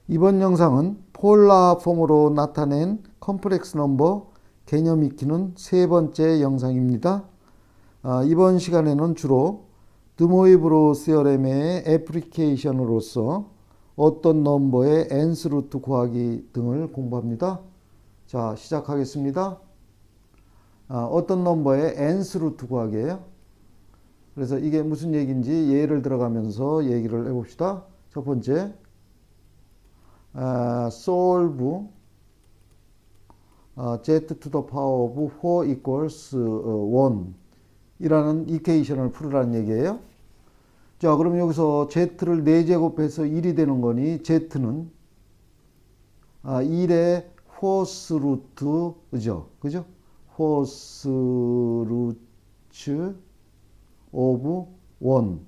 이번 영상은 폴라 폼으로 나타낸 컴플렉스 넘버 개념 익히는 세 번째 영상입니다. 이번 시간에는 주로 드모이브로 시어렘의 애플리케이션으로서 어떤 넘버의 nth 루트 구하기 등을 공부합니다. 자, 시작하겠습니다. 어떤 넘버의 nth 루트 구하기예요. 그래서 이게 무슨 얘기인지 예를 들어가면서 얘기를 해봅시다. 첫 번째, solve z to the power of 4 equals 1 이라는 이퀘이션을 풀으라는 얘기예요. 자, 그럼 여기서 z를 4제곱해서 1이 되는 거니 z는 1의 fourth root죠. 그죠? fourth root of 1.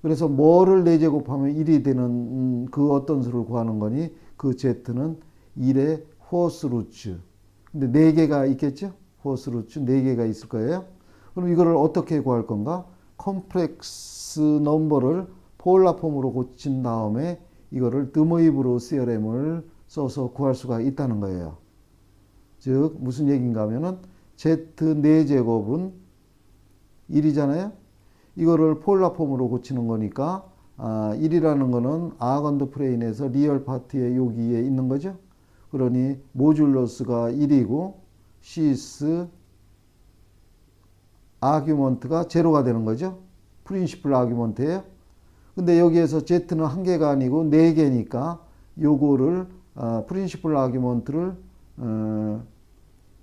그래서 뭐를 4제곱하면 1이 되는 그 어떤 수를 구하는 거니 그 z는 1의 fourth root. 근데 4개가 있겠죠? fourth root 4개가 있을 거예요. 그럼 이거를 어떻게 구할 건가? 컴플렉스 넘버를 폴라 폼으로 고친 다음에 이거를 드모이브로 시어렘을 써서 구할 수가 있다는 거예요. 즉 무슨 얘기인가 하면은 z 4제곱은 1이잖아요. 이거를 폴라 폼으로 고치는 거니까 1이라는 거는 아건드 프레인에서 리얼 파트의 여기에 있는 거죠. 그러니 모듈러스가 1이고 시스 아규먼트가 제로가 되는 거죠. 프린시플 아규먼트예요. 근데 여기에서 z는 한 개가 아니고 4개니까 요거를 프린시플 아규먼트를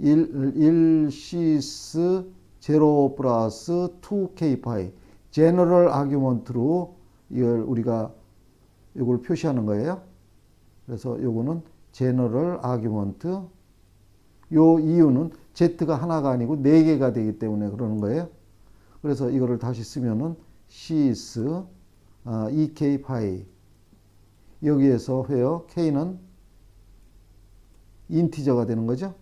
1 시스 0 플러스 2k 파이 제너럴 아규먼트로 이걸 우리가 이걸 표시하는 거예요. 그래서 요거는 제너럴 아규먼트. 요 이유는 z가 하나가 아니고 4개가 되기 때문에 그러는 거예요. 그래서 이거를 다시 쓰면은 cis 2k 파이 여기에서 회요 k는 인티저가 되는 거죠.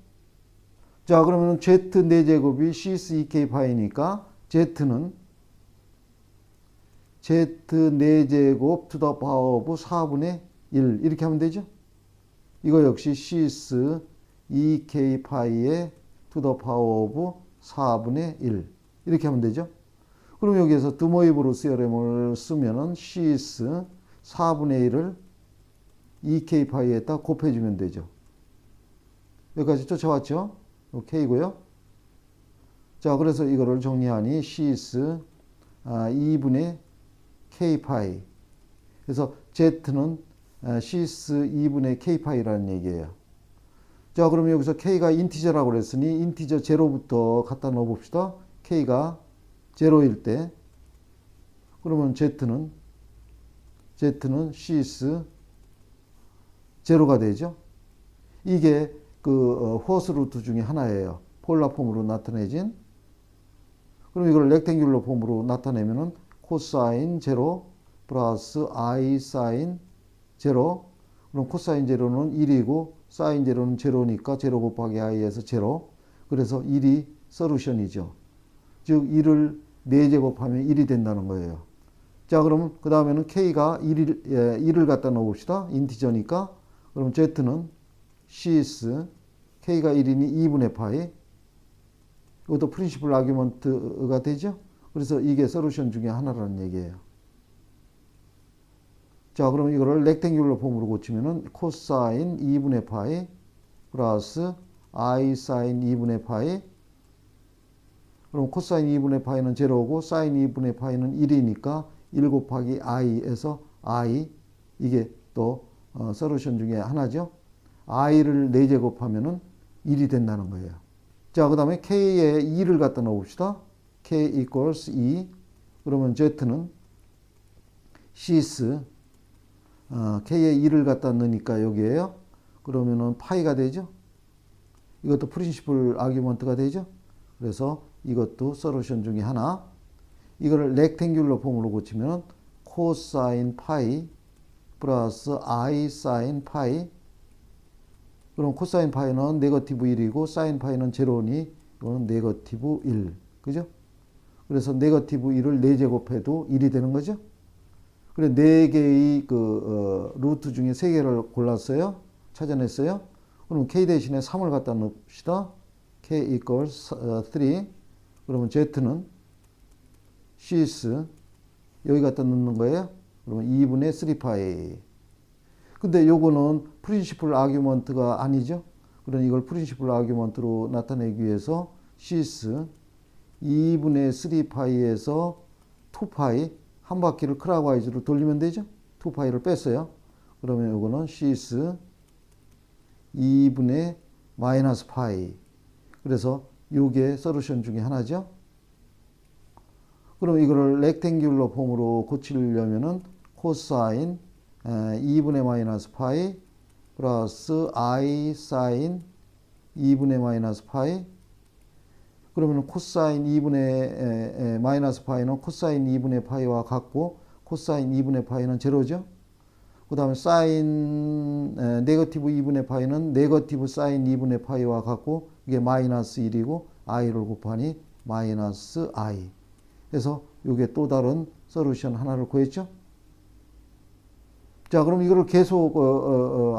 자, 그러면 z 4제곱이 cis 2k 파이니까 z는 z 4제곱 to the power of 4분의 1 이렇게 하면 되죠. 이거 역시 cis 2k 파이의 to the power of 4분의 1 이렇게 하면 되죠. 그럼 여기에서 드모이브로 시어렘을 쓰면은 cis 4분의 1을 2k 파이에다 곱해주면 되죠. 여기까지 쫓아왔죠? k고요. 자, 그래서 이거를 정리하니 cis 2분의 k 파이. 그래서 z는 cis 2분의 k 파이라는 얘기예요. 자, 그러면 여기서 k가 인티저라고 그랬으니 인티저 제로부터 갖다 넣어 봅시다. k가 제로일 때 그러면 z는 cis 제로가 되죠. 이게 그 호스 루트 중에 하나예요. 폴라 폼으로 나타내진. 그럼 이걸 렉탱귤러 폼으로 나타내면은 코사인 제로 플러스 i 사인 제로. 그럼 코사인 제로는 1이고 사인 제로는 제로니까 제로 곱하기 i에서 제로. 그래서 1이 솔루션이죠. 즉 1을 4제곱하면 1이 된다는 거예요. 자, 그러면 그 다음에는 k가 1을 갖다 넣어봅시다. 인티저니까. 그럼 z는 cis k가 1이니 2분의 파이. 이것도 프린시플 아규먼트가 되죠. 그래서 이게 솔루션 중에 하나라는 얘기예요. 자, 그러면 이거를 렉탱귤러 폼으로 고치면은 코사인 2분의 파이 플러스 i 사인 2분의 파이. 그럼 코사인 2분의 파이는 제로고 사인 2분의 파이는 1이니까 1 곱하기 i에서 i. 이게 또 솔루션 중에 하나죠. i를 4제곱하면은 1이 된다는 거예요. 자, 그 다음에 k에 2를 갖다 넣어봅시다. k equals 2. 그러면 z는 cis k에 2를 갖다 넣으니까 여기에요. 그러면은 파이가 되죠. 이것도 프린시플 아규먼트가 되죠. 그래서 이것도 솔루션 중에 하나. 이거를 렉탱귤러 폼으로 고치면 코사인 파이 플러스 i 사인 파이. 그럼 코사인 파이는 네거티브 1이고 사인 파이는 제로니 이거는 네거티브 1. 그죠? 그래서 네거티브 1을 4제곱해도 1이 되는 거죠. 그래, 4개의 루트 중에 3개를 골랐어요. 찾아냈어요. 그럼 k 대신에 3을 갖다 넣읍시다. k equals 3. 그러면 z는 cs 여기 갖다 넣는 거예요. 그러면 2분의 3파이. 근데 요거는 프린시플 아규먼트가 아니죠. 그러니 이걸 프린시플 아규먼트로 나타내기 위해서 cs 2분의 3파이에서 2파이 한 바퀴를 클락와이즈로 돌리면 되죠. 2파이를 뺐어요. 그러면 요거는 cs 2분의 마이너스 파이. 그래서 요게 솔루션 중에 하나죠. 그럼 이거를 렉탱귤러 폼으로 고치려면은 코사인 2분의 마이너스 파이 플러스 i 사인 2분의 마이너스 파이. 그러면 코사인 2분의 마이너스 파이는 코사인 2분의 파이와 같고 코사인 2분의 파이는 제로죠. 그 다음에 사인 네거티브 2분의 파이는 네거티브 사인 2분의 파이와 같고 이게 마이너스 1이고 i를 곱하니 마이너스 i. 그래서 이게 또 다른 솔루션 하나를 구했죠. 자, 그럼 이거를 계속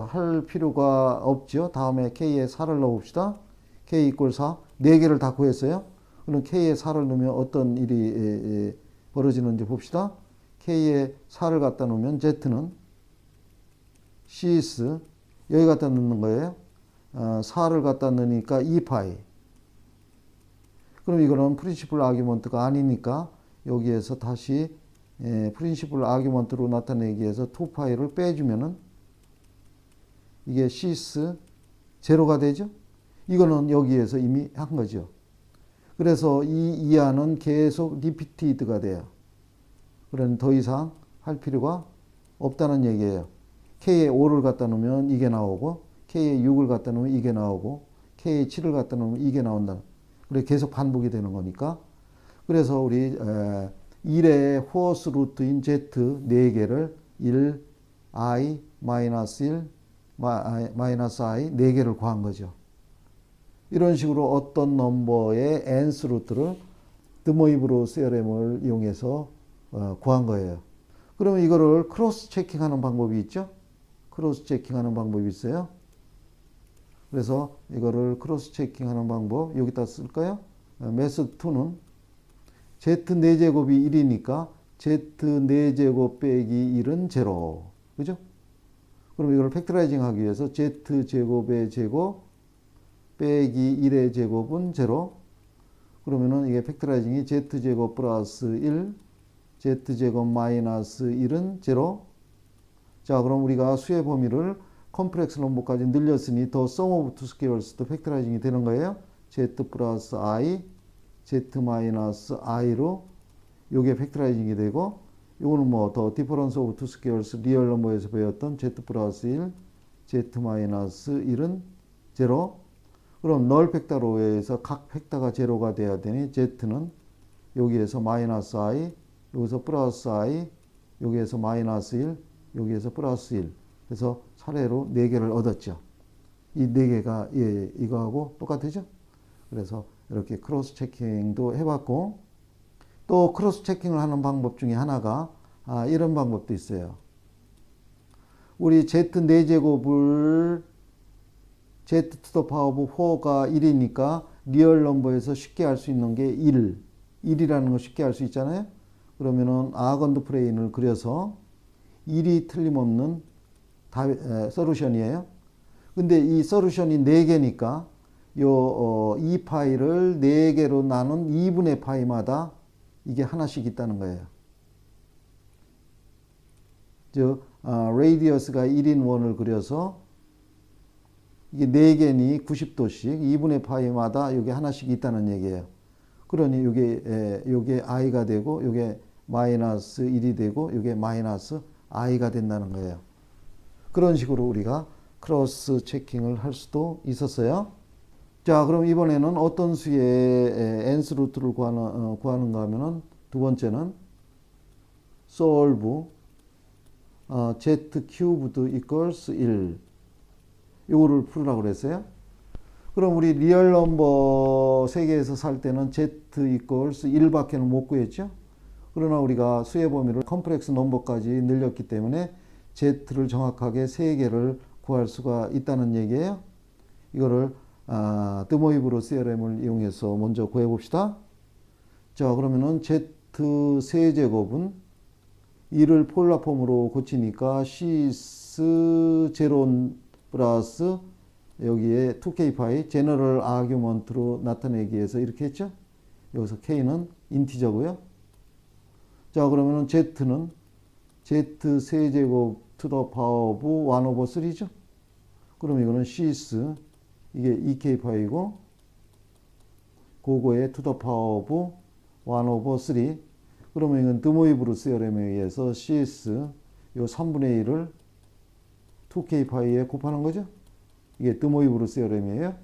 할 필요가 없죠. 다음에 k에 4를 넣어봅시다. k 이퀄 4. 4개를 다 구했어요. 그럼 k에 4를 넣으면 어떤 일이 벌어지는지 봅시다. k에 4를 갖다 놓으면 z는 cs 여기 갖다 넣는 거예요. 4를 갖다 넣으니까 2파이. 그럼 이거는 프린시플 아규먼트가 아니니까 여기에서 다시 프린시플 아규먼트로 나타내기 위해서 2파이를 빼주면은 이게 cs 제로가 되죠. 이거는 여기에서 이미 한 거죠. 그래서 이 이하는 계속 리피티드가 돼요. 그러니 더 이상 할 필요가 없다는 얘기예요. k에 5를 갖다 놓으면 이게 나오고 k에 6을 갖다 놓으면 이게 나오고 k에 7을 갖다 놓으면 이게 나온다. 그래 계속 반복이 되는 거니까. 그래서 우리 1의 호스 루트인 z 4개를 1, i, 마이너스 1, 마이너스 i 4개를 구한 거죠. 이런 식으로 어떤 넘버의 nth 루트를 드모이브로 세어렘을 이용해서 구한 거예요. 그러면 이거를 크로스 체킹하는 방법이 있죠. 크로스 체킹하는 방법이 있어요. 그래서 이거를 크로스 체킹하는 방법 여기다 쓸까요? 메소드 2는 z 4제곱이 1이니까 z 4제곱 빼기 1은 제로. 그죠? 그럼 이걸 팩터라이징 하기 위해서 z 제곱의 제곱 빼기 1의 제곱은 제로. 그러면은 이게 팩터라이징이 z 제곱 플러스 1 z 제곱 마이너스 1은 제로. 자, 그럼 우리가 수의 범위를 컴플렉스 넘버까지 늘렸으니 더 sum of two squares도 팩터라이징이 되는 거예요. z 플러스 i, z 마이너스 i로 요게 팩터라이징이 되고 요거는 뭐 더 difference of two squares 리얼 넘버에서 배웠던 z 플러스 1, z 마이너스 1은 제로. 그럼 널 팩터로에서 각 팩터가 제로가 돼야 되니 z는 여기에서 마이너스 i, 여기서 플러스 i, 여기에서 마이너스 1, 여기에서 플러스 1. 그래서 차례로 4개를 얻었죠. 이 4개가 이거하고 똑같으죠? 그래서 이렇게 크로스 체킹도 해봤고 또 크로스 체킹을 하는 방법 중에 하나가 이런 방법도 있어요. 우리 z 4제곱을 z to the power of 4가 1이니까 리얼 넘버에서 쉽게 할 수 있는 게 1이라는 거 쉽게 할 수 있잖아요. 그러면은 아건드 플레인을 그려서 1이 틀림없는 솔루션이에요. 근데 이 솔루션이 4개니까 요 2파이를 4개로 나눈 2분의 파이마다 이게 하나씩 있다는 거예요. 즉 레이디어스가 1인 원을 그려서 이게 4개니 90도씩 2분의 파이마다 요게 하나씩 있다는 얘기예요. 그러니 요게 i가 되고 요게 마이너스 1이 되고 요게 마이너스 i가 된다는 거예요. 그런 식으로 우리가 크로스 체킹을 할 수도 있었어요. 자, 그럼 이번에는 어떤 수의 nth 루트를 구하는가 하면은 두 번째는 solve z cubed equals 1 요거를 풀으라고 그랬어요. 그럼 우리 리얼 넘버 세계에서 살 때는 z equals 1밖에는 못 구했죠. 그러나 우리가 수의 범위를 컴플렉스 넘버까지 늘렸기 때문에 Z를 정확하게 3개를 구할 수가 있다는 얘기예요. 이거를 드모이브로 시어렘을 이용해서 먼저 구해 봅시다. 자, 그러면은 Z 세제곱은 2를 폴라 폼으로 고치니까 cis 제론 플러스 여기에 2k파이 제너럴 아규먼트로 나타내기 위해서 이렇게 했죠. 여기서 k는 인티저고요. 자, 그러면은 z는 z 세제곱 to the power of 1 over 3죠. 그럼 이거는 cis 이게 2k파이고 그거에 to the power of 1 over 3. 그러면 이건 드모이브루 시어렘에 의해서 cis 요 3분의 1을 2k파이에 곱하는 거죠. 이게 드모이브루 시어렘이에요.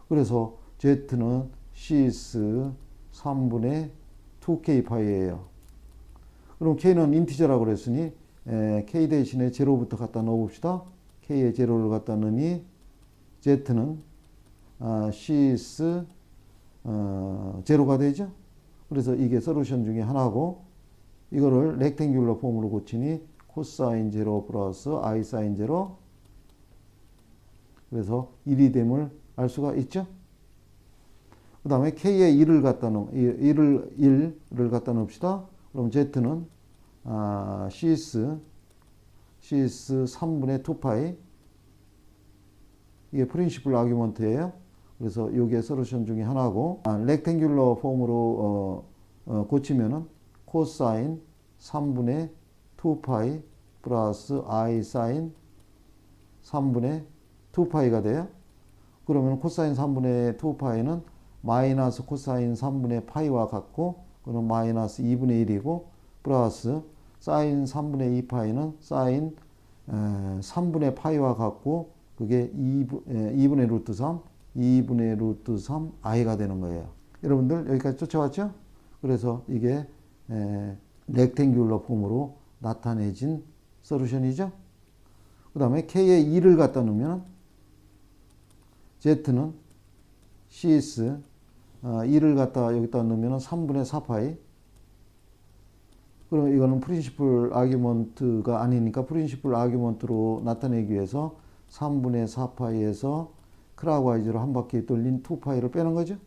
그래서 z는 cis 3분의 2k파이예요. 그럼 k는 인티저라고 그랬으니 k 대신에 제로부터 갖다 넣어봅시다. k에 제로를 갖다 넣으니 z는 cis 제로가 되죠. 그래서 이게 솔루션 중에 하나고 이거를 렉탱귤러 폼으로 고치니 코사인 제로 플러스 i 사인 제로 그래서 1이 됨을 알 수가 있죠. 그 다음에 k에 1을 갖다 넣읍시다. 그럼 z는 cis 3분의 2파이 이게 프린시플 아규먼트예요. 그래서 이게 솔루션 중에 하나고 렉탱귤러 폼으로 고치면은 코사인 3분의 2파이 플러스 i 사인 3분의 2파이가 돼요. 그러면 코사인 3분의 2파이는 마이너스 코사인 3분의 파이와 같고 그건 마이너스 2분의 1이고 플러스 사인 3분의 2파이는 사인 3분의 파이와 같고 그게 2분의 루트 3 2분의 루트 3 i가 되는 거예요. 여러분들 여기까지 쫓아왔죠? 그래서 이게 렉탱귤러 폼으로 나타내진 솔루션이죠. 그 다음에 k에 2를 갖다 놓으면 z는 cis 2를 갖다 여기다 넣으면 3분의 4파이 그럼 이거는 프린시플 아규먼트가 아니니까 프린시플 아규먼트로 나타내기 위해서 3분의 4파이에서 크라우와이즈로 한 바퀴 돌린 2파이를 빼는 거죠.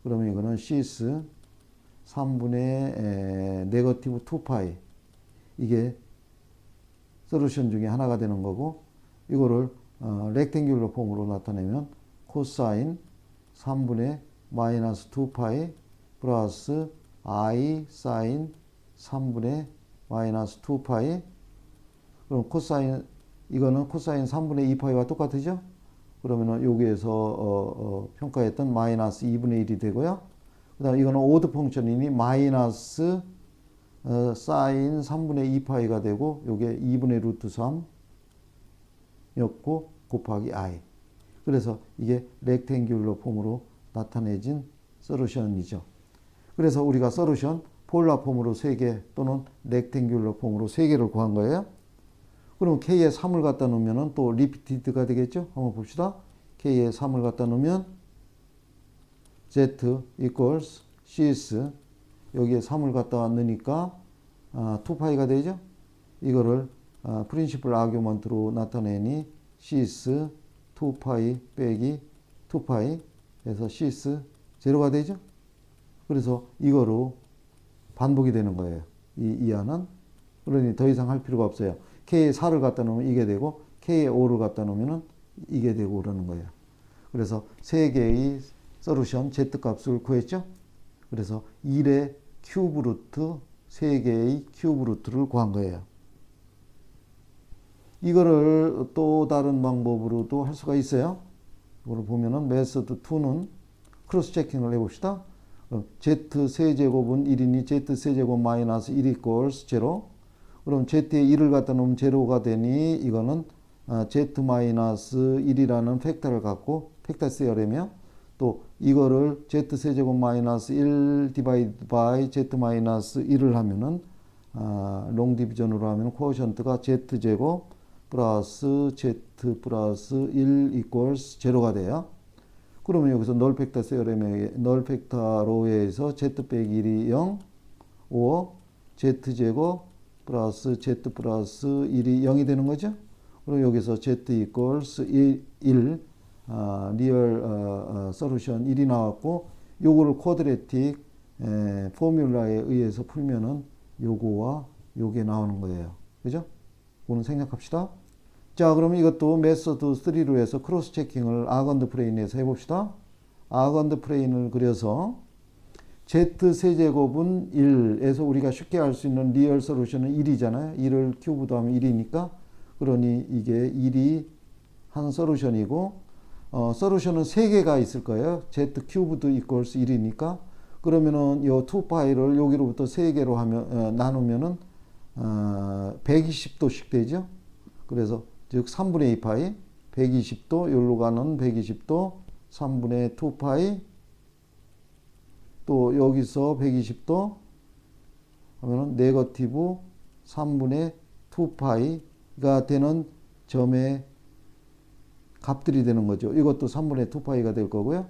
그러면 이거는 cis 3분의 네거티브 2파이 이게 솔루션 중에 하나가 되는 거고 이거를 렉탱귤러 폼으로 나타내면 코사인 3분의 마이너스 2파이 플러스 i 사인 3분의 마이너스 2파이 그럼 코사인 이거는 코사인 3분의 2파이와 똑같으죠? 그러면은 여기에서 평가했던 마이너스 2분의 1이 되고요. 그 다음에 이거는 오드 펑션이니 마이너스 사인 3분의 2파이가 되고 요게 2분의 루트 3였고 곱하기 i. 그래서 이게 렉탱귤러 폼으로 나타내진 솔루션이죠. 그래서 우리가 솔루션 폴라 폼으로 3개 또는 렉탱귤러 폼으로 3개를 구한 거예요. 그럼 k에 3을 갖다 놓으면 또 리피티드가 되겠죠? 한번 봅시다. k에 3을 갖다 놓으면 z equals cis 여기에 3을 갖다 넣으니까 2파이가 되죠? 이거를 프린시플 아규먼트로 나타내니 cis 2파이 빼기 2파이 해서 cis 제로가 되죠? 그래서 이거로 반복이 되는 거예요. 이 이하는. 그러니 더 이상 할 필요가 없어요. k에 4를 갖다 놓으면 이게 되고 k에 5를 갖다 놓으면 이게 되고 그러는 거예요. 그래서 3개의 솔루션 z값을 구했죠. 그래서 1의 큐브 루트 3개의 큐브 루트를 구한 거예요. 이거를 또 다른 방법으로도 할 수가 있어요. 이걸 보면은 메서드 2는 크로스 체킹을 해봅시다. z 세제곱은 1이니 z 세제곱 마이너스 1 equals 0. 그럼 z에 1을 갖다 놓으면 제로가 되니 이거는 z 마이너스 1이라는 팩터를 갖고 팩터 세어렘이요. 또 이거를 z 세제곱 마이너스 1 디바이드 바이 z 마이너스 1을 하면은 롱 디비전으로 하면 코어션트가 z 제곱 플러스 z 플러스 1 equals 제로가 돼요. 그러면 여기서 널 팩터 세어렘에 널 팩터로 해서 z 빼기 1이 0 or z제곱 플러스 z 플러스 1이 0이 되는 거죠. 그리고 여기서 z equals 1, 리얼 솔루션 1이 나왔고, 요거를 쿼드레틱 포뮬라에 의해서 풀면은 요거와 요게 나오는 거예요. 그죠? 그거는 생략합시다. 자, 그러면 이것도 메소드 3로 해서 크로스 체킹을 아건드 플레인에서 해봅시다. 아건드 플레인을 그려서 z 세제곱은 1에서 우리가 쉽게 알 수 있는 리얼 솔루션은 1이잖아요. 1을 큐브도 하면 1이니까. 그러니 이게 1이 한 솔루션이고, 솔루션은 3개가 있을 거예요. z 큐브도 이퀄스 1이니까. 그러면은 요 2파이를 여기로부터 3개로 하면, 나누면은, 120도씩 되죠. 그래서 즉 3분의 2파이, 120도, 여기로 가는 120도, 3분의 2파이, 또 여기서 120도 하면은 네거티브 3분의 2파이가 되는 점의 값들이 되는 거죠. 이것도 3분의 2파이가 될 거고요.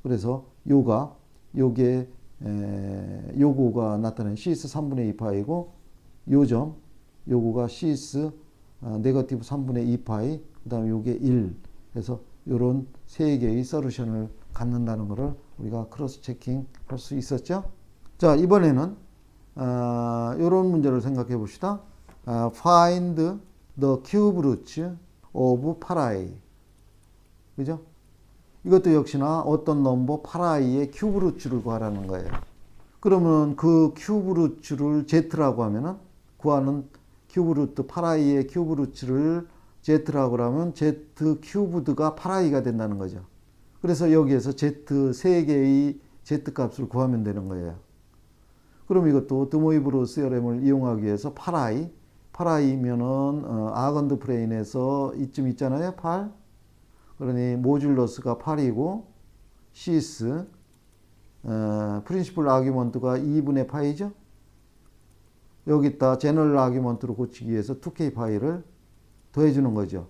그래서 요게 요거가 나타낸 시스 3분의 2파이고, 요점 요거가 시스 네거티브 3분의 2파이, 그 다음에 요게 1 해서 요런 세 개의 솔루션을 갖는다는 것을 우리가 크로스 체킹 할 수 있었죠. 자, 이번에는 요런 문제를 생각해 봅시다. Find the cube roots of 파라이. 그죠? 이것도 역시나 어떤 넘버 파라이의 큐브 루츠를 구하라는 거예요. 그러면 그 큐브 루츠를 z라고 하면은, 구하는 큐브 루트 파라이의 큐브 루츠를 z라고 하면 z 큐브드가 파라이가 된다는 거죠. 그래서 여기에서 z 3개의 z 값을 구하면 되는 거예요. 그럼 이것도 드모이브로 시어렘을 이용하기 위해서 파라이면은 아건드 플레인에서 이쯤 있잖아요. 8. 그러니 모듈러스가 8이고, 시스 프린시플 아규먼트가 2분의 파이죠. 여기다 제너럴 아규먼트로 고치기 위해서 2k 파이를 더해주는 거죠.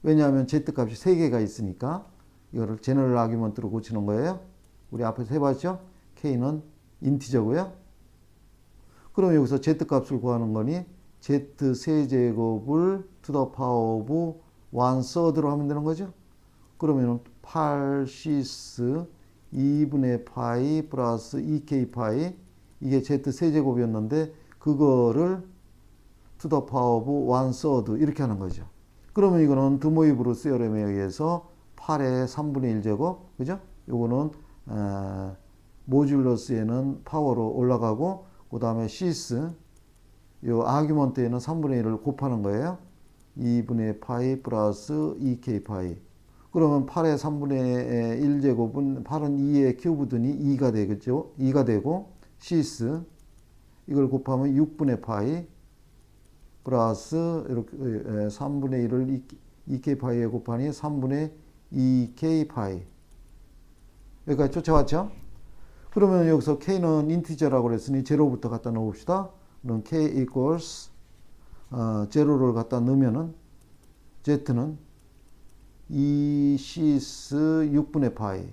왜냐하면 z 값이 3개가 있으니까 이거를 제너럴 아규먼트로 고치는 거예요. 우리 앞에서 해봤죠? k는 인티저고요. 그럼 여기서 z 값을 구하는 거니 z 세제곱을 to the power of 1/3로 하면 되는 거죠. 그러면은 8시스 2분의 파이 플러스 2k 파이, 이게 z 세제곱이었는데 그거를 to the power of 1/3 이렇게 하는 거죠. 그러면 이거는 드모이브로 시어렘에 의해서 8의 3분의 1제곱, 그죠? 요거는 모듈러스에는 파워로 올라가고, 그 다음에 시스 요 아규먼트에는 3분의 1을 곱하는 거예요. 2분의 파이 플러스 2k 파이. 그러면 8의 3분의 1제곱은 8은 2의 큐브드니 2가 되겠죠. 2가 되고, 시스 이걸 곱하면 6분의 파이 플러스 이렇게 3분의 1을 2k 파이에 곱하니 3분의 2k 파이. 여기까지 쫓아왔죠? 그러면 여기서 k는 인티저라고 그랬으니 제로부터 갖다 넣읍시다. 그럼 k equals 제로를 갖다 넣으면은 z는 2시스 6분의 파이.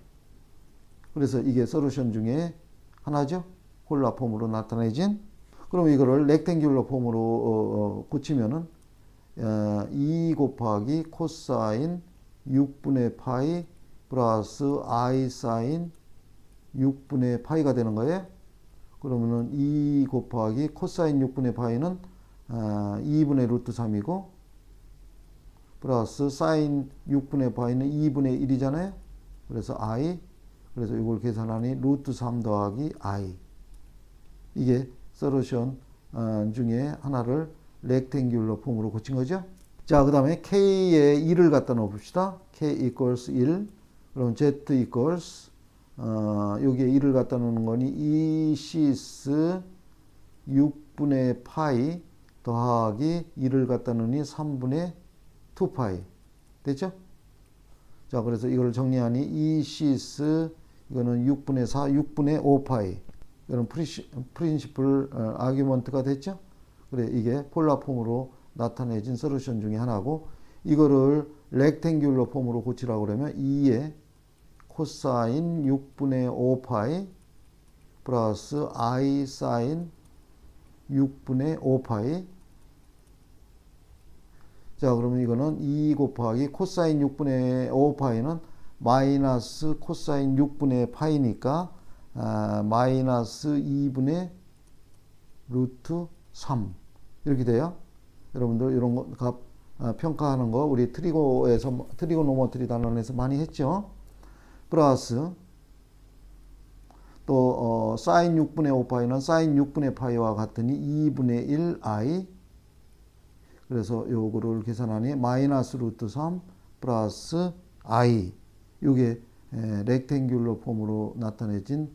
그래서 이게 솔루션 중에 하나죠. 폴라 폼으로 나타내진. 그럼 이거를 렉탱귤러 폼으로 고치면은 2 곱하기 코사인 6분의 파이 플러스 i 사인 6분의 파이가 되는 거예요. 그러면은 2 곱하기 코사인 6분의 파이는 2분의 루트 3이고, 플러스 사인 6분의 파이는 2분의 1이잖아요. 그래서 i, 그래서 이걸 계산하니 루트 3 더하기 i. 이게 솔루션 중에 하나를 렉탱귤러 폼으로 고친 거죠. 자, 그 다음에 k에 1을 갖다 넣어봅시다. k equals 1. 그럼 z equals 여기에 1을 갖다 놓는 거니 2 시스 6분의 파이 더하기 1을 갖다 놓으니 3분의 2파이 됐죠? 자, 그래서 이걸 정리하니 2 시스 이거는 6분의 4 6분의 5파이, 이거는 프린시플 아규먼트가 됐죠? 그래, 이게 폴라 폼으로 나타내진 솔루션 중에 하나고, 이거를 렉탱귤러 폼으로 고치라고 그러면 2의 코사인 6분의 5파이 플러스 i 사인 6분의 5파이. 자, 그러면 이거는 2 곱하기 코사인 6분의 5파이는 마이너스 코사인 6분의 파이니까 마이너스 2분의 루트 3 이렇게 돼요. 여러분들 이런 거 값 평가하는 거 우리 트리고노메트리 단원에서 많이 했죠. 플러스 또 사인 6분의 5파이는 사인 6분의 파이와 같으니 2분의 1 i. 그래서 요거를 계산하니 마이너스 루트 3 플러스 i. 요게 렉탱귤러 폼으로 나타내진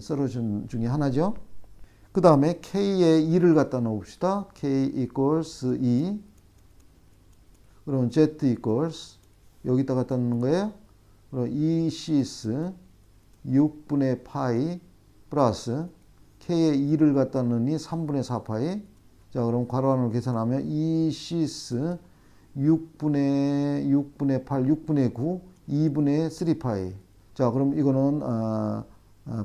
솔루션 중에 하나죠. 그 다음에 k에 2를 갖다 놓읍시다. k equals 2. 그러면 z equals 여기다 갖다 놓는 거예요. 그럼 2 cis 6분의 파이 플러스 k에 2를 갖다 넣으니 3분의 4 파이. 자, 그럼 괄호 안으로 계산하면 2 cis 6분의 8, 6분의 9, 2분의 3 파이. 자, 그럼 이거는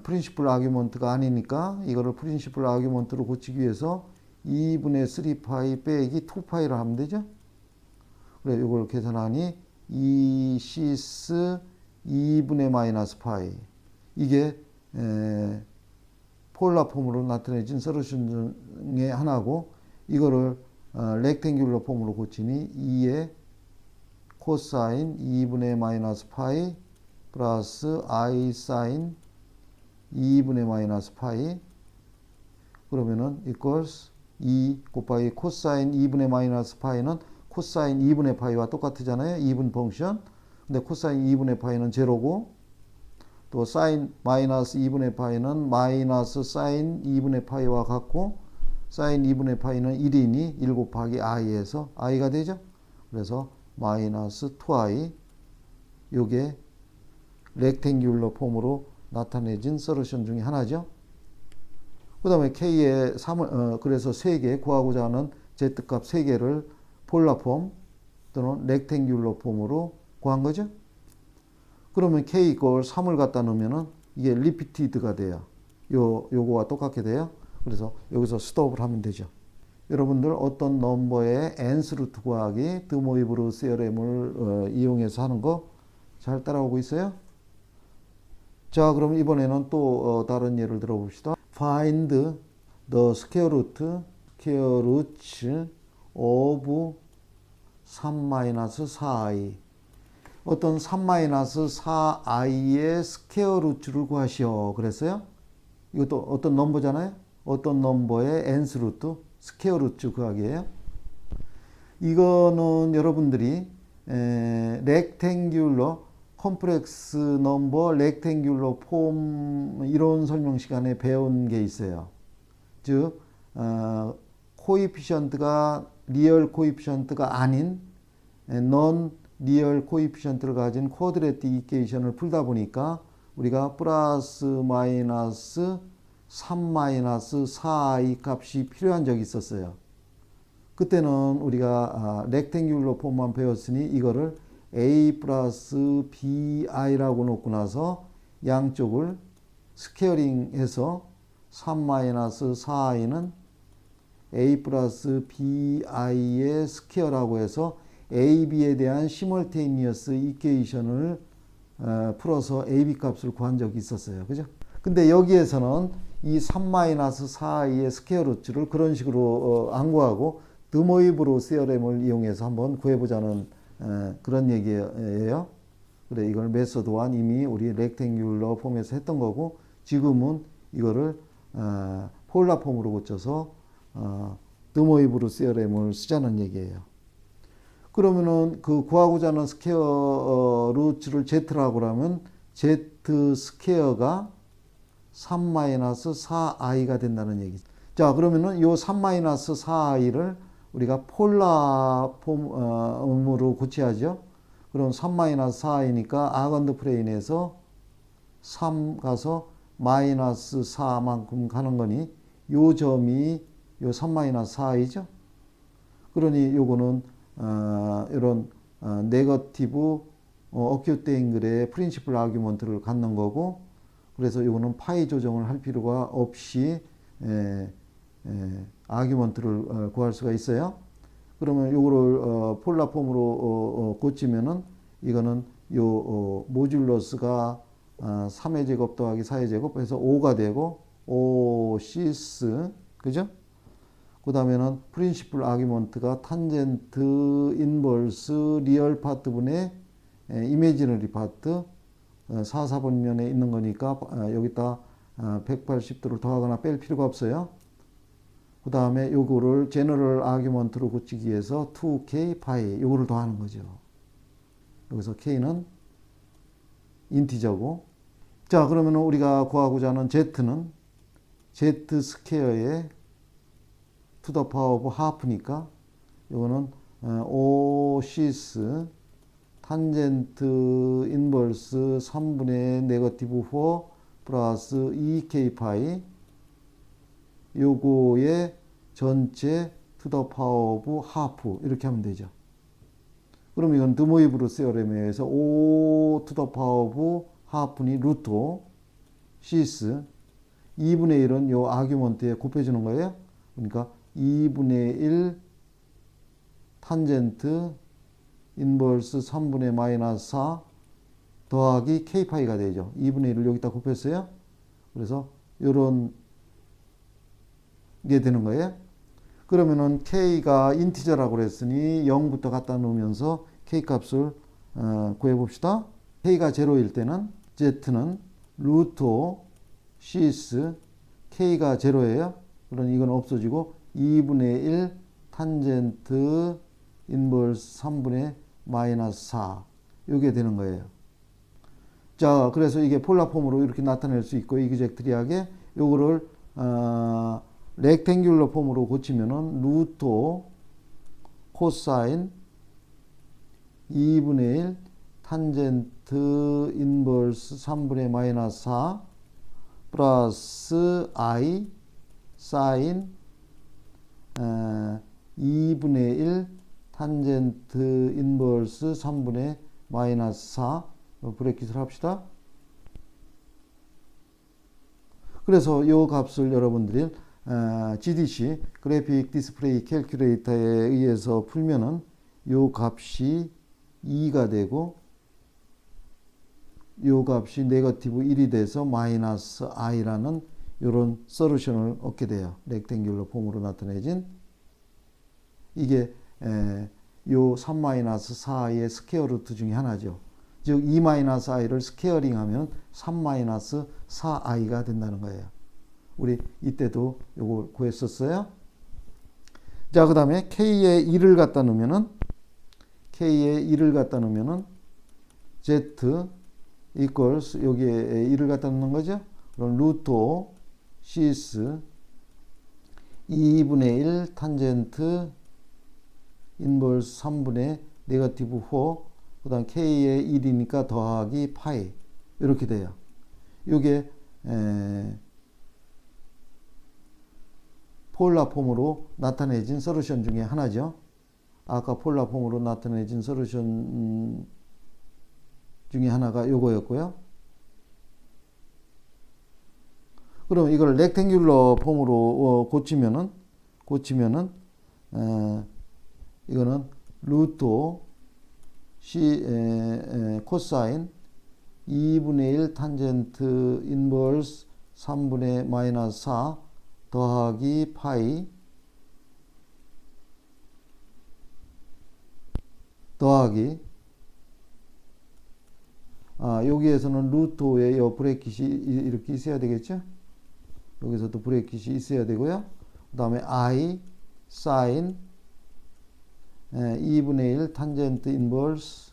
프린시플 아규먼트가 아니니까 이거를 프린시플 아규먼트로 고치기 위해서 2분의 3 파이 빼기 2 파이를 하면 되죠. 그래, 이걸 계산하니 2 cis 2분의 마이너스 파이. 이게 폴라 폼으로 나타내진 솔루션 중에 하나고, 이거를 렉탱귤러 폼으로 고치니 2의 코사인 2분의 마이너스 파이 플러스 i 사인 2분의 마이너스 파이. 그러면은 equals 2 곱하기 코사인 2분의 마이너스 파이는 코사인 2분의 파이와 똑같잖아요. 2분 펑션. 근데 코사인 2분의 파이는 제로고, 또 사인 마이너스 2분의 파이는 마이너스 사인 2분의 파이와 같고, 사인 2분의 파이는 1이니 1 곱하기 i에서 i가 되죠. 그래서 마이너스 2i. 요게 렉탱귤러 폼으로 나타내진 솔루션 중에 하나죠. 그 다음에 k의 3을 그래서 3개 구하고자 하는 z값 3개를 폴라 폼 또는 렉탱귤러 폼으로 구한 거죠. 그러면 k 이퀄 3을 갖다 놓으면은 이게 리피티드가 돼요. 요거와 똑같게 돼요. 그래서 여기서 스톱을 하면 되죠. 여러분들 어떤 넘버의 nth 루트 구하기 드모이브르 세어렘을 이용해서 하는 거 잘 따라오고 있어요? 자, 그럼 이번에는 또 다른 예를 들어봅시다. Find the square roots of 3-4i. 어떤 3-4i의 스퀘어 루트를 구하시오. 그랬어요? 이것도 어떤 넘버잖아요? 어떤 넘버의 nth 루트, 스퀘어 루트 구하기예요. 이거는 여러분들이 렉탱귤러 컴플렉스 넘버 렉탱귤러 폼 이론 설명 시간에 배운 게 있어요. 즉 코이피션트가 리얼 코이피션트가 아닌 non 리얼 코이피션트를 가진 쿼드레틱 이퀘이션을 풀다 보니까 우리가 플러스 마이너스 3-4i 값이 필요한 적이 있었어요. 그때는 우리가 렉탱귤러 폼만 배웠으니 이거를 a 플러스 bi라고 놓고 나서 양쪽을 스퀘어링해서 3-4i는 a 플러스 bi의 스퀘어라고 해서 a, b에 대한 시멀테이니어스 이퀘이션을 풀어서 a, b 값을 구한 적이 있었어요. 그죠? 근데 여기에서는 이 3-4i의 스퀘어 루트를 그런 식으로 안 구하고 드모이브르 세어렘을 이용해서 한번 구해보자는 그런 얘기예요. 그래, 이걸 메소드 1 이미 우리 렉탱귤러 폼에서 했던 거고, 지금은 이거를 폴라 폼으로 고쳐서 드모이브르 세어렘을 쓰자는 얘기예요. 그러면은 그 구하고자 하는 스퀘어 루트를 z라고 하면 z 스퀘어가 3-4i가 된다는 얘기죠. 자, 그러면은 요 3-4i를 우리가 폴라 폼으로 고쳐야죠. 그럼 3-4i니까 아건드 프레인에서 3 가서 마이너스 4만큼 가는 거니 요 점이 요 3-4i죠. 그러니 요거는 이런 네거티브 어큐트 앵글의 프린시플 아규먼트를 갖는 거고, 그래서 요거는 파이 조정을 할 필요가 없이 아규먼트를 구할 수가 있어요. 그러면 요거를 폴라 폼으로 고치면은 이거는 요 모듈러스가 3의 제곱 더하기 4의 제곱 해서 5가 되고 5 시스 그죠? 그 다음에는 프린시플 아규먼트가 탄젠트 인버스 리얼 파트 분의 이미지너리 파트 4, 4번면에 있는 거니까 여기다 180도를 더하거나 뺄 필요가 없어요. 그 다음에 요거를 제너럴 아규먼트로 고치기 위해서 2k 파이 요거를 더하는 거죠. 여기서 k는 인티저고. 자, 그러면 우리가 구하고자 하는 z는 z 스퀘어의 to the power of half니까 요거는 5 시스 탄젠트 인버스 3분의 네거티브 4 플러스 2k 파이 요거의 전체 to the power of half 이렇게 하면 되죠. 그럼 이건 드모이브르 세어렘에 의해서 5 to the power of half니 루트 5 시스 2분의 1은 요 아규먼트에 곱해주는 거예요. 그러니까 2분의 1 탄젠트 인버스 3분의 마이너스 4 더하기 k파이가 되죠. 2분의 1을 여기다 곱했어요. 그래서 요런 게 되는 거예요. 그러면은 k가 인티저라고 그랬으니 0부터 갖다 놓으면서 k 값을 구해봅시다. k가 0일 때는 z는 루트 5 시스 k가 0예요. 그러니 이건 없어지고 2분의 1 탄젠트 인버스 3분의 마이너스 4 이게 되는 거예요. 자, 그래서 이게 폴라폼으로 이렇게 나타낼 수 있고 이그젝트리하게 요거를 렉탱귤러 폼으로 고치면은 루트 5 코사인 2분의 1 탄젠트 인버스 3분의 마이너스 4 플러스 i 사인 2분의 1 탄젠트 인버스 3분의 마이너스 4 브래킷을 합시다. 그래서 요 값을 여러분들이 GDC 그래픽 디스플레이 캘큘레이터에 의해서 풀면은 요 값이 2가 되고 요 값이 네거티브 1이 돼서 마이너스 i라는 요런 솔루션을 얻게 돼요. 렉탱귤러 폼으로 나타내진 이게 요 3-4의 스퀘어 루트 중에 하나죠. 즉 2-i를 스퀘어링 하면 3-4i가 된다는 거예요. 우리 이때도 요걸 구했었어요. 자, 그 다음에 k에 2를 갖다 놓으면은 z equals 여기에 2를 갖다 놓는 거죠. 그럼 루트 5 시스 2분의 1 탄젠트 인버스 3분의 네거티브 4 그 다음 k의 1이니까 더하기 파이 이렇게 돼요. 이게 폴라 폼으로 나타내진 솔루션 중에 하나죠. 아까 폴라 폼으로 나타내진 솔루션 중에 하나가 요거였고요. 그럼 이걸 렉탱귤러 폼으로 고치면은 이거는 루트 코사인 2분의 1 탄젠트 인버스 3분의 마이너스 4 더하기 파이 더하기 여기에서는 루트 5에 요 브래킷이 이렇게 있어야 되겠죠? 여기서도 브래킷이 있어야 되고요. 그 다음에 i 사인 2분의 1 탄젠트 인버스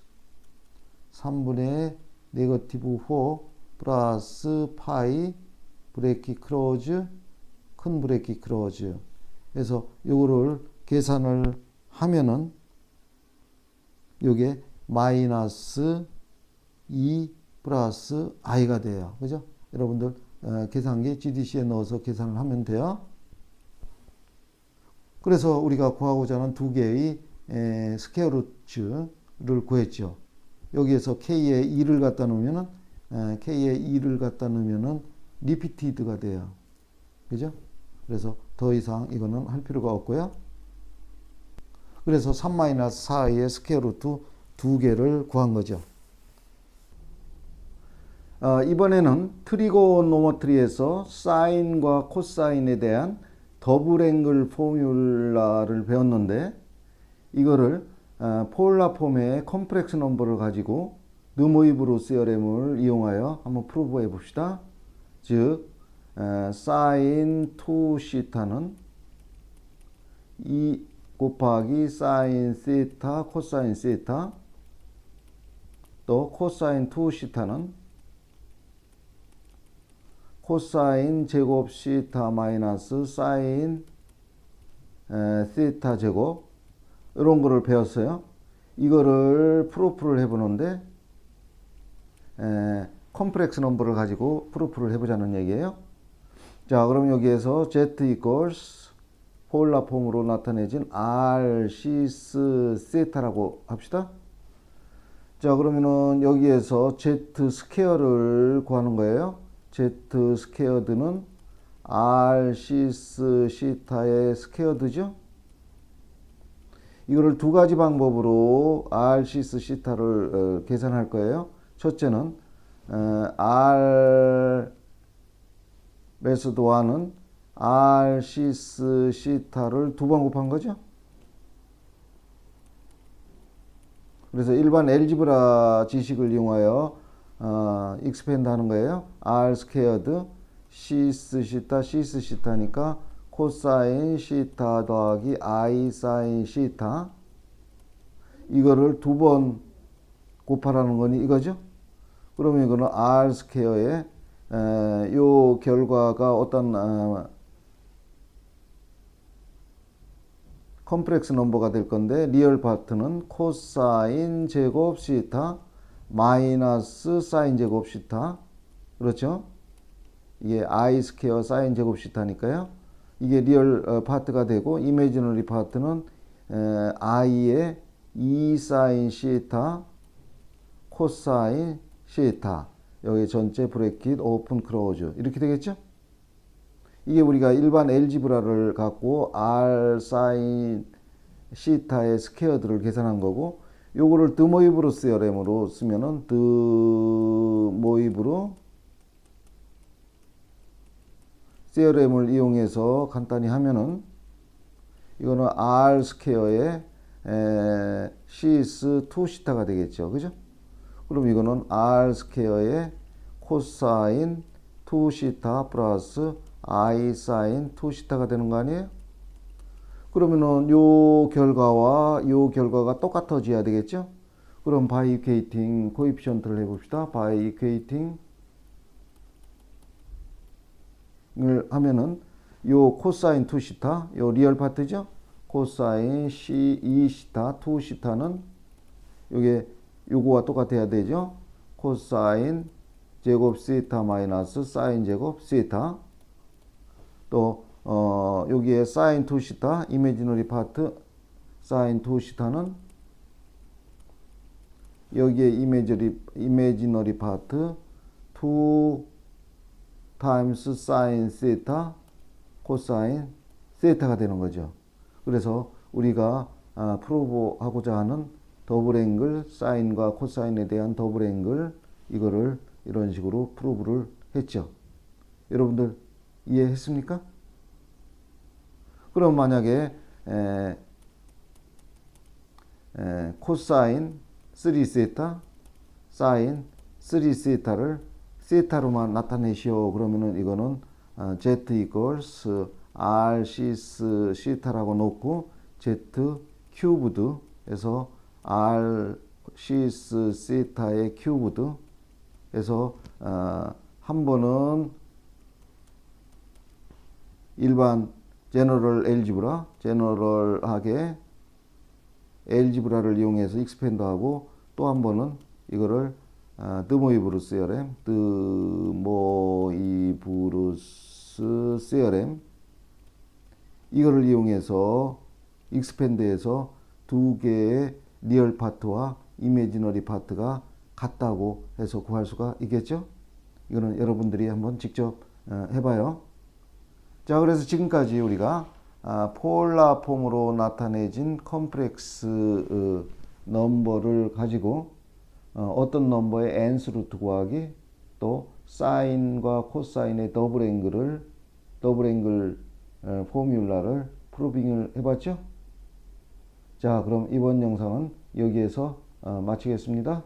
3분의 네거티브 4 플러스 파이 브래킷 클로즈 큰 브래킷 클로즈 그래서 요거를 계산을 하면은 요게 마이너스 2 플러스 i가 돼요. 그죠? 여러분들 계산기 GDC에 넣어서 계산을 하면 돼요. 그래서 우리가 구하고자 하는 두 개의 스퀘어 루트를 구했죠. 여기에서 k에 2를 갖다 놓으면은 리피티드가 돼요. 그죠? 그래서 더 이상 이거는 할 필요가 없고요. 그래서 3-4의 스퀘어 루트 2개를 구한 거죠. 이번에는 트리고노메트리에서 사인과 코사인에 대한 더블 앵글 포뮬라를 배웠는데, 이거를 폴라 폼의 컴플렉스 넘버를 가지고 르모이브르 시어렘을 이용하여 한번 프루브해 봅시다. 즉 사인 2시타는 2 곱하기 사인 시타 코사인 시타, 또 코사인 2시타는 코사인 제곱 시타 마이너스 사인 시타 제곱, 이런 거를 배웠어요. 이거를 프루프를 해보는데 컴플렉스 넘버를 가지고 프루프를 해보자는 얘기예요. 자, 그럼 여기에서 z equals 폴라 폼으로 나타내진 r 시스 세타라고 합시다. 자, 그러면은 여기에서 z 스퀘어를 구하는 거예요. z 스퀘어드는 r 시스 시타의 스퀘어드죠. 이거를 두 가지 방법으로 r 시스 시타를 계산할 거예요. 첫째는 r 메소드 1은 r 시스 시타를 두 번 곱한 거죠. 그래서 일반 엘지브라 지식을 이용하여 익스펜드 하는 거예요. r 스퀘어드 시스 시타 시스 시타니까 코사인 시타 더하기 i 사인 시타, 이거를 두 번 곱하라는 거니 이거죠. 그러면 이거는 r 스퀘어에 요 결과가 어떤 컴플렉스 넘버가 될 건데, 리얼 파트는 코사인 제곱 시타 마이너스 사인 제곱 시타, 그렇죠? 이게 i 스퀘어 사인 제곱 시타니까요. 이게 리얼 파트가 되고, 이미지너리 파트는 i의 2 사인 시타 코사인 시타, 여기 전체 브래킷 오픈 클로즈 이렇게 되겠죠. 이게 우리가 일반 엘지브라를 갖고 r 사인 시타의 스퀘어들을 계산한 거고, 요거를 드모이브르 시어렘으로 쓰면은 드모이브르 시어렘을 이용해서 간단히 하면은 이거는 r 스퀘어의 시스 2 시타가 되겠죠. 그죠? 그럼 이거는 r 스퀘어의 코사인 2 시타 플러스 i 사인 2 시타가 되는 거 아니에요? 그러면은 요 결과와 요 결과가 똑같아져야 되겠죠? 그럼 바이 이퀘이팅 코에피션트를 해봅시다. 바이 이퀘이팅을 하면은 요 코사인 2 시타, 요 리얼 파트죠? 코사인 C2 시타 2 시타는 요게 요거와 똑같아야 되죠? 코사인 제곱 시타 마이너스 사인 제곱 시타, 또 여기에 사인 2 시타 이미지너리 파트 사인 2 시타는 여기에 이미지너리 파트 2 타임스 사인 시타 코사인 시타가 되는 거죠. 그래서 우리가 프로브 하고자 하는 더블 앵글 사인과 코사인에 대한 더블 앵글, 이거를 이런 식으로 프로브를 했죠. 여러분들 이해했습니까? 그럼 만약에 코사인 3 세타 사인 3 세타를 세타로만 나타내시오. 그러면은 이거는 z equals r 시스 시타라고 놓고 z 큐브드 에서 r 시스 시타의 큐브드 에서 한 번은 일반 제너럴 엘지브라, 제너럴하게 엘지브라를 이용해서 익스펜드하고, 또 한 번은 이거를 드모이브르 시어렘, 드모이브르스 시어렘, 이거를 이용해서 익스펜드해서 두 개의 리얼 파트와 이미지너리 파트가 같다고 해서 구할 수가 있겠죠. 이거는 여러분들이 한번 직접 해봐요. 자, 그래서 지금까지 우리가 폴라 폼으로 나타내진 컴플렉스 넘버를 가지고 어떤 넘버의 nth 루트 구하기, 또 사인과 코사인의 더블 앵글 포뮬라를 프로빙을 해봤죠. 자, 그럼 이번 영상은 여기에서 마치겠습니다.